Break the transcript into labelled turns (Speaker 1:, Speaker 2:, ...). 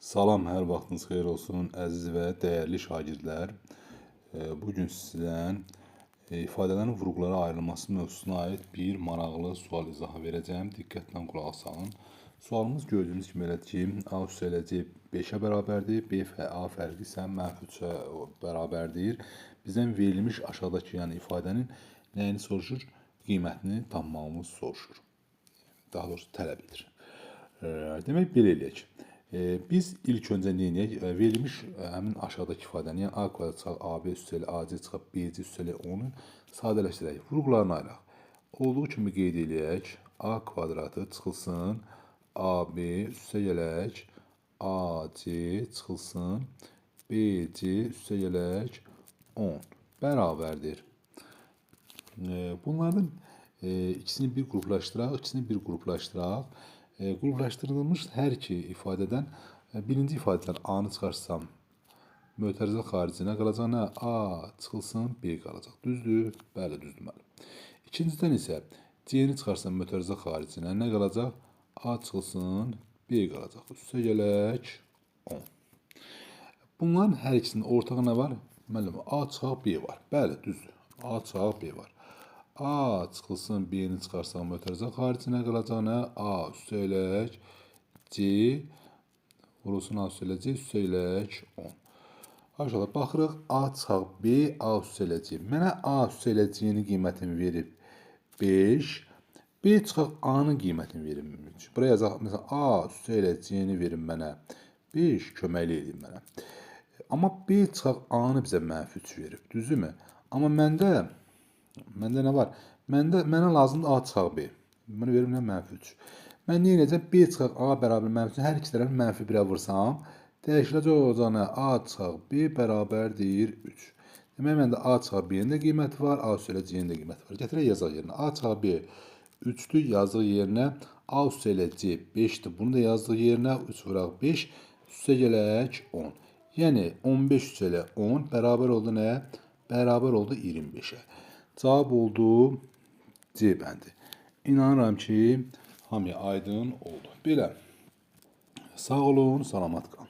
Speaker 1: Salam, hər vaxtınız xeyir olsun, əziz və dəyərli şagirdlər. Bugün sizdən ifadələrin vurğulara ayrılması mövzusuna aid bir maraqlı sual izahı verəcəm. Diqqətlə qulaq asın. Sualımız gördüyünüz kimi elədir ki, A üstələci 5-ə bərabərdir, B və A fərqi isə -3-ə bərabərdir. Bizdən verilmiş aşağıdakı, yəni ifadənin nəyini soruşur? Qiymətini tapmağımız soruşur. Daha doğrusu tələb edir. Demək, belə eləyək. Biz ilk öncə nə edək? Verilmiş həmin aşağıdakı ifadəni, yəni A kvadrat çıxaq AB üstəlik AC çıxaq BC üstəlik 10-u sadələşdirək. Vurğularını ayıraq. Olduğu kimi qeyd eləyək. A kvadratı çıxılsın AB üstə gələk AC çıxılsın BC üstə gələk 10 bərabərdir. Bunlardan ikisini bir qruplaşdıraq. Qruplaşdırılmış hər iki ifadədən birinci ifadədən A-nı çıxarsam mötərizə xaricinə qalacaq nə? A çıxılsın B qalacaq. Düzdür? Bəli, düzdür. İkincidən isə C-ni çıxarsam mötərizə xaricinə nə qalacaq? A çıxılsın B qalacaq. Üstə gələk 10. Bunların hər ikisinin ortağı nə var? Müəllim, A çıxaq B var. Bəli, düzdür. A çıxaq B var. A çıxılsın B-ni çıxarsaq mötərizə xaricinə qalacaq nə? A üstə gələk C vurulsun A üstə gələk C üstə gələk 10. Aşağıda baxırıq. A çıxaq B, A üstə gələk C. Mənə A üstə gələk C-nin qiymətini verib 5. B çıxaq A-nın qiymətini verib 3. Buraya yazaq. Məsələn, A üstə gələk C-ni verin mənə 5, köməkli edin mənə. Amma B çıxaq A-nı bizə -3 verib. Düzdürmü? Amma məndə nə var? Mənə lazımdır A çıxaq B. Bunu verim nə? -3. Mən nə edəcəm? B çıxaq A bərabər -3. Hər iki tərəfi -1-ə vursam, dəyişiləcək olacaq nə? A çıxaq B bərabərdir 3. Demək, məndə A çıxaq B-nin də qiyməti var, A üstə gələk C-nin də qiyməti var. Gətirək yazaq yerinə. A çıxaq B 3-dür, yazdıq yerinə. A üstə gələk C 5-dir, bunu da yazdıq yerinə. 3 vuraq 5, üstə gələk 10. Yəni, 15 üstə gələk 10 bərabər oldu nəyə? Bərabər oldu 25-ə. Cavab oldu C bəndi. İnanıram ki, hamıya aydın oldu. Belə, sağ olun, salamat qalın.